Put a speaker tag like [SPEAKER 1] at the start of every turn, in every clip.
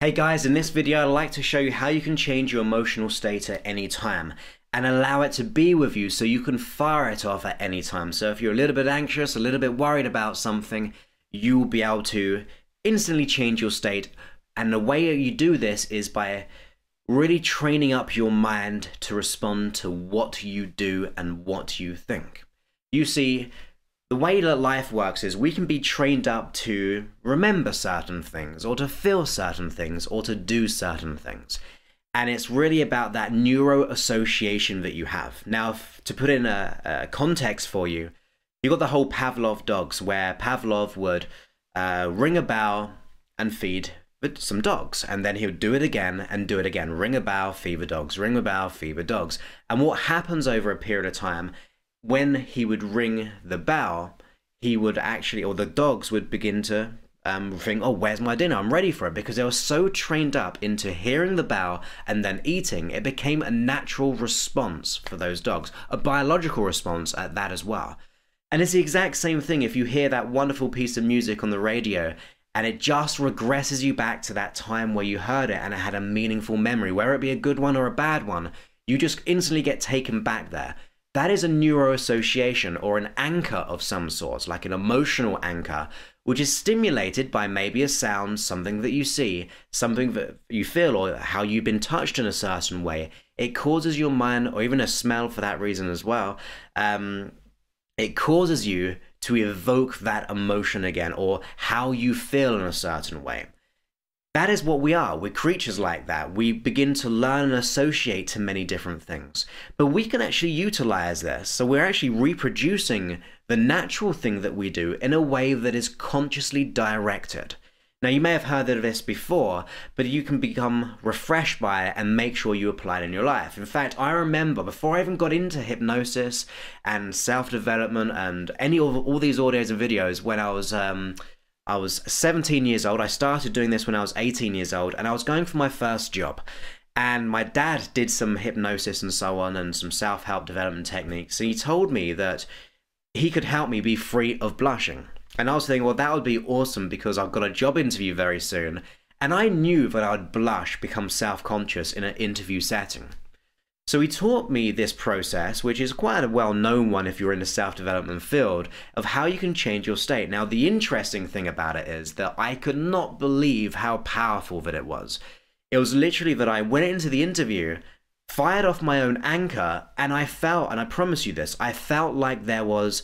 [SPEAKER 1] Hey guys, in this video I'd like to show you how you can change your emotional state at any time and allow it to be with you so you can fire it off at any time. So if you're a little bit anxious, a little bit worried about something, you will be able to instantly change your state. And the way you do this is by really training up your mind to respond to what you do and what you think. You see, the way that life works is we can be trained up to remember certain things, or to feel certain things, or to do certain things. And it's really about that neuro association that you have. Now, to put in a context for you, you've got the whole Pavlov dogs, where Pavlov would ring a bell and feed some dogs, and then he would do it again and do it again. Ring a bell, feed the dogs, ring a bell, feed the dogs. And what happens over a period of time, when he would ring the bell, he would actually, or the dogs would begin to think, oh, where's my dinner? I'm ready for it. Because they were so trained up into hearing the bell and then eating, it became a natural response for those dogs, a biological response at that as well. And it's the exact same thing if you hear that wonderful piece of music on the radio and it just regresses you back to that time where you heard it and it had a meaningful memory, whether it be a good one or a bad one, you just instantly get taken back there. That is a neuroassociation, or an anchor of some sort, like an emotional anchor, which is stimulated by maybe a sound, something that you see, something that you feel, or how you've been touched in a certain way. It causes your mind, or even a smell for that reason as well, it causes you to evoke that emotion again, or how you feel in a certain way. That is what we are. We're creatures like that. We begin to learn and associate to many different things. But we can actually utilize this. So we're actually reproducing the natural thing that we do in a way that is consciously directed. Now, you may have heard of this before, but you can become refreshed by it and make sure you apply it in your life. In fact, I remember before I even got into hypnosis and self-development and any of all these audios and videos, when I was 17 years old. I started doing this when I was 18 years old, and I was going for my first job. And my dad did some hypnosis and so on, and some self-help development techniques. And he told me that he could help me be free of blushing. And I was thinking, well, that would be awesome because I've got a job interview very soon. And I knew that I would blush, become self-conscious in an interview setting. So he taught me this process, which is quite a well-known one if you're in the self-development field, of how you can change your state. Now, the interesting thing about it is that I could not believe how powerful that it was. It was literally that I went into the interview, fired off my own anchor, and I felt, and I promise you this, I felt like there was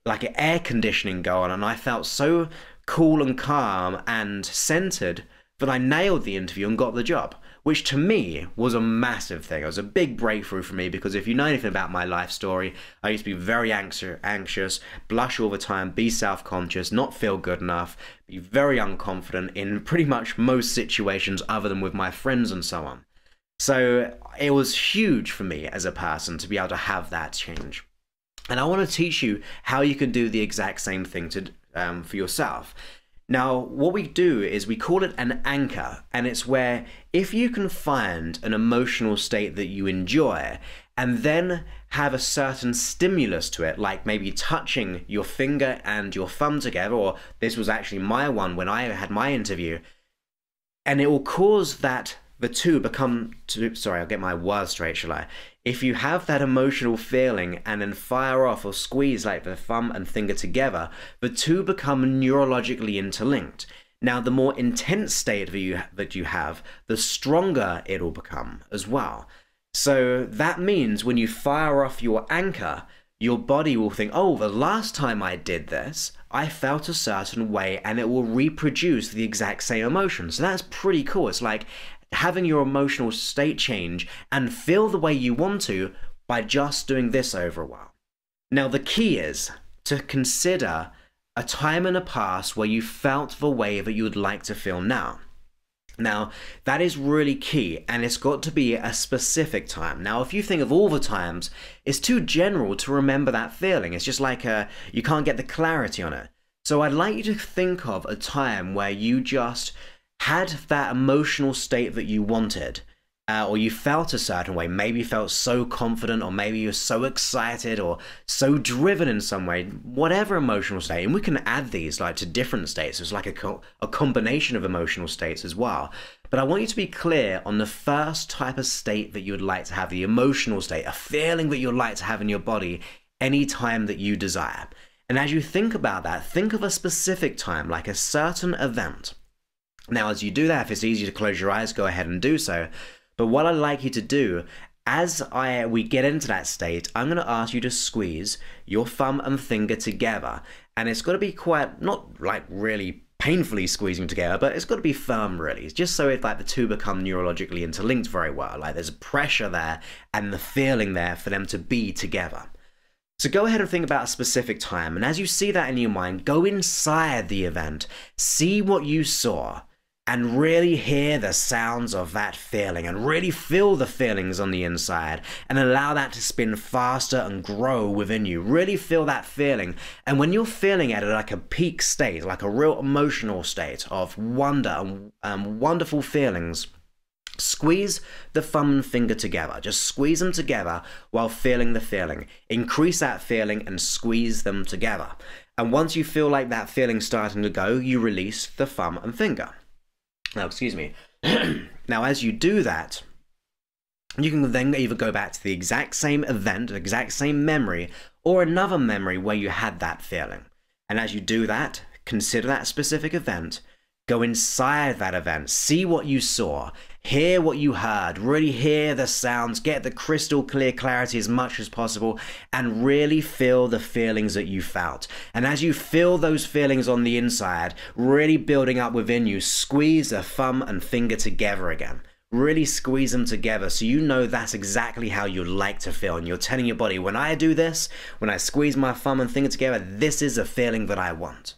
[SPEAKER 1] like an air conditioning going on, and I felt so cool and calm and centered that I nailed the interview and got the job. Which to me was a massive thing. It was a big breakthrough for me because if you know anything about my life story, I used to be very anxious, blush all the time, be self-conscious, not feel good enough, be very unconfident in pretty much most situations other than with my friends and so on. So it was huge for me as a person to be able to have that change. And I want to teach you how you can do the exact same thing for yourself. Now, what we do is we call it an anchor, and it's where if you can find an emotional state that you enjoy and then have a certain stimulus to it, like maybe touching your finger and your thumb together, or this was actually my one when I had my interview, and it will cause that the two become, sorry, I'll get my words straight, shall I? If you have that emotional feeling and then fire off or squeeze like the thumb and finger together, the two become neurologically interlinked. Now, the more intense state that you have, the stronger it'll become as well. So that means when you fire off your anchor, your body will think, oh, the last time I did this, I felt a certain way, and it will reproduce the exact same emotion. So that's pretty cool. It's like having your emotional state change and feel the way you want to by just doing this over a while. Now, the key is to consider a time in the past where you felt the way that you would like to feel now. Now, that is really key, and it's got to be a specific time. Now, if you think of all the times, it's too general to remember that feeling. It's just like you can't get the clarity on it. So I'd like you to think of a time where you just had that emotional state that you wanted, or you felt a certain way. Maybe you felt so confident, or maybe you're so excited or so driven in some way, whatever emotional state. And we can add these like to different states. It's like a combination of emotional states as well. But I want you to be clear on the first type of state that you would like to have, the emotional state, a feeling that you'd like to have in your body anytime that you desire. And as you think about that, think of a specific time, like a certain event. Now, as you do that, if it's easy to close your eyes, go ahead and do so. But what I'd like you to do, as we get into that state, I'm going to ask you to squeeze your thumb and finger together. And it's got to be quite, not like really painfully squeezing together, but it's got to be firm really, just so it, like the two become neurologically interlinked very well. Like there's a pressure there and the feeling there for them to be together. So go ahead and think about a specific time. And as you see that in your mind, go inside the event, see what you saw, and really hear the sounds of that feeling and really feel the feelings on the inside and allow that to spin faster and grow within you. Really feel that feeling. And when you're feeling it at like a peak state, like a real emotional state of wonder and wonderful feelings, squeeze the thumb and finger together. Just squeeze them together while feeling the feeling. Increase that feeling and squeeze them together. And once you feel like that feeling starting to go, you release the thumb and finger. Now, excuse me. Now, as you do that, you can then either go back to the exact same event, the exact same memory, or another memory where you had that feeling. And as you do that, consider that specific event, go inside that event, see what you saw, hear what you heard, really hear the sounds, get the crystal clear clarity as much as possible, and really feel the feelings that you felt. And as you feel those feelings on the inside, really building up within you, squeeze the thumb and finger together again. Really squeeze them together so you know that's exactly how you'd like to feel. And you're telling your body, when I do this, when I squeeze my thumb and finger together, this is a feeling that I want.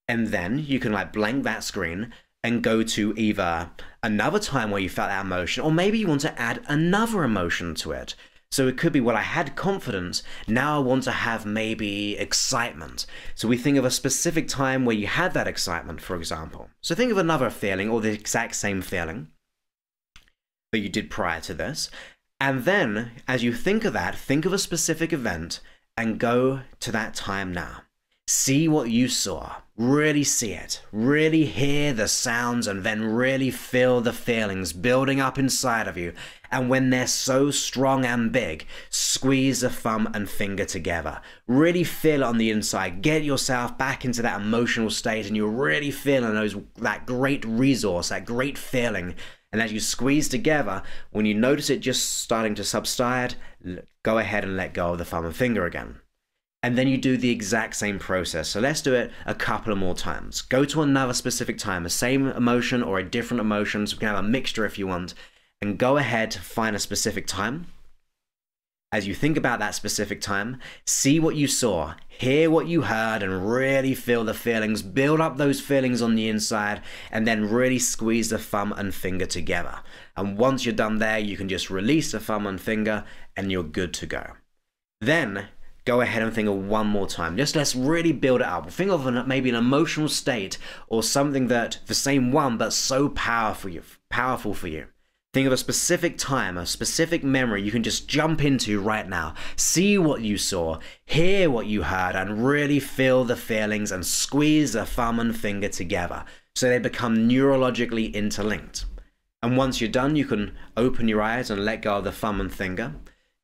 [SPEAKER 1] And then you can like blank that screen and go to either another time where you felt that emotion, or maybe you want to add another emotion to it. So it could be, well, I had confidence, now I want to have maybe excitement. So we think of a specific time where you had that excitement, for example. So think of another feeling or the exact same feeling that you did prior to this. And then as you think of that, think of a specific event and go to that time now. See what you saw, really see it, really hear the sounds, and then really feel the feelings building up inside of you. And when they're so strong and big, squeeze the thumb and finger together. Really feel it on the inside. Get yourself back into that emotional state and you're really feeling that great resource, that great feeling. And as you squeeze together, when you notice it just starting to subside, go ahead and let go of the thumb and finger again. And then you do the exact same process. So let's do it a couple of more times. Go to another specific time, the same emotion or a different emotion. So we can have a mixture if you want. And go ahead, find a specific time. As you think about that specific time, see what you saw, hear what you heard, and really feel the feelings. Build up those feelings on the inside, and then really squeeze the thumb and finger together. And once you're done there, you can just release the thumb and finger, and you're good to go. Then go ahead and think of one more time. Just let's really build it up. Think of maybe an emotional state or something that the same one but so powerful for you. Think of a specific time, a specific memory you can just jump into right now. See what you saw, hear what you heard, and really feel the feelings and squeeze the thumb and finger together so they become neurologically interlinked. And once you're done, you can open your eyes and let go of the thumb and finger.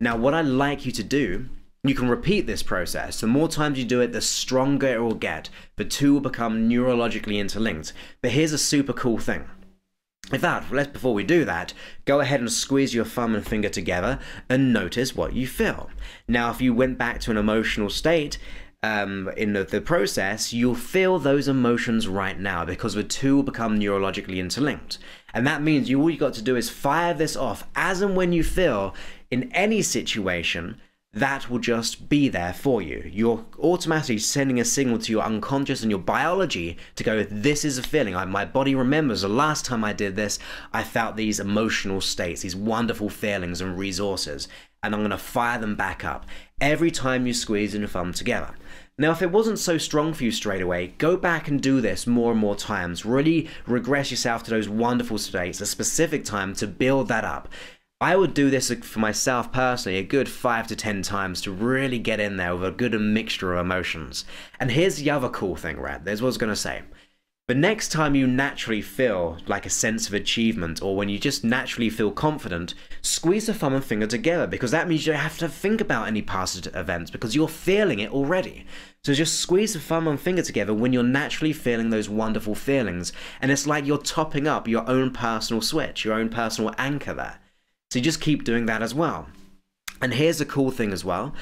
[SPEAKER 1] Now, what I'd like you to do, you can repeat this process. The more times you do it, the stronger it will get. The two will become neurologically interlinked. But here's a super cool thing. In fact, before we do that, go ahead and squeeze your thumb and finger together and notice what you feel. Now, if you went back to an emotional state in the process, you'll feel those emotions right now because the two will become neurologically interlinked. And that means all you got to do is fire this off as and when you feel in any situation that will just be there for you. You're automatically sending a signal to your unconscious and your biology to go, this is a feeling. My body remembers the last time I did this, I felt these emotional states, these wonderful feelings and resources, and I'm going to fire them back up every time you squeeze your thumb together. Now, if it wasn't so strong for you straight away, go back and do this more and more times. Really regress yourself to those wonderful states, a specific time to build that up. I would do this for myself personally a good 5 to 10 times to really get in there with a good mixture of emotions. And here's the other cool thing, right? There's what I was going to say. The next time you naturally feel like a sense of achievement, or when you just naturally feel confident, squeeze the thumb and finger together, because that means you don't have to think about any past events because you're feeling it already. So just squeeze the thumb and finger together when you're naturally feeling those wonderful feelings, and it's like you're topping up your own personal switch, your own personal anchor there. So you just keep doing that as well. And here's the cool thing as well.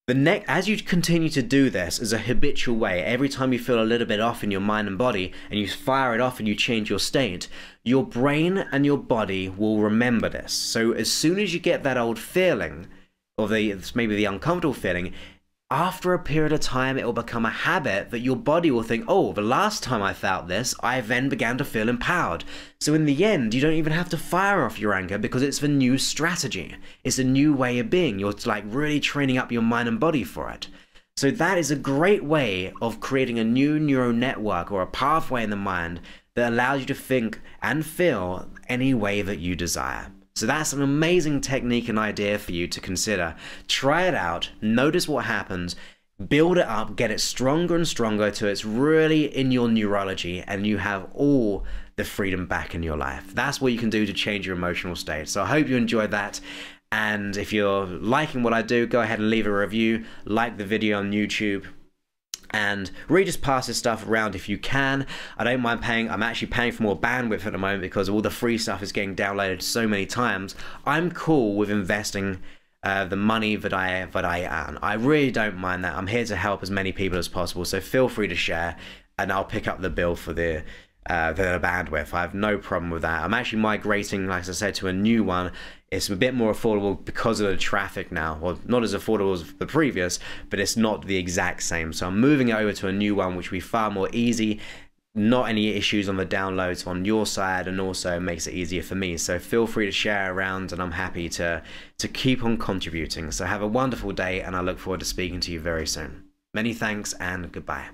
[SPEAKER 1] As you continue to do this as a habitual way, every time you feel a little bit off in your mind and body, and you fire it off and you change your state, your brain and your body will remember this. So as soon as you get that old feeling, or maybe the uncomfortable feeling, after a period of time, it will become a habit that your body will think, oh, the last time I felt this, I then began to feel empowered. So in the end, you don't even have to fire off your anger because it's the new strategy. It's a new way of being. You're like really training up your mind and body for it. So that is a great way of creating a new neural network or a pathway in the mind that allows you to think and feel any way that you desire. So that's an amazing technique and idea for you to consider. Try it out, notice what happens, build it up, get it stronger and stronger till it's really in your neurology and you have all the freedom back in your life. That's what you can do to change your emotional state. So I hope you enjoyed that. And if you're liking what I do, go ahead and leave a review, like the video on YouTube, and really just pass this stuff around if you can. I don't mind paying. I'm actually paying for more bandwidth at the moment because all the free stuff is getting downloaded so many times. I'm cool with investing the money that I earn. I really don't mind that. I'm here to help as many people as possible, so feel free to share, and I'll pick up the bill for the bandwidth. I have no problem with that. I'm actually migrating, like I said, to a new one. It's a bit more affordable because of the traffic now. Well, not as affordable as the previous, but it's not the exact same. So I'm moving it over to a new one, which will be far more easy. Not any issues on the downloads on your side, and also makes it easier for me. So feel free to share around, and I'm happy to keep on contributing. So have a wonderful day, and I look forward to speaking to you very soon. Many thanks, and goodbye.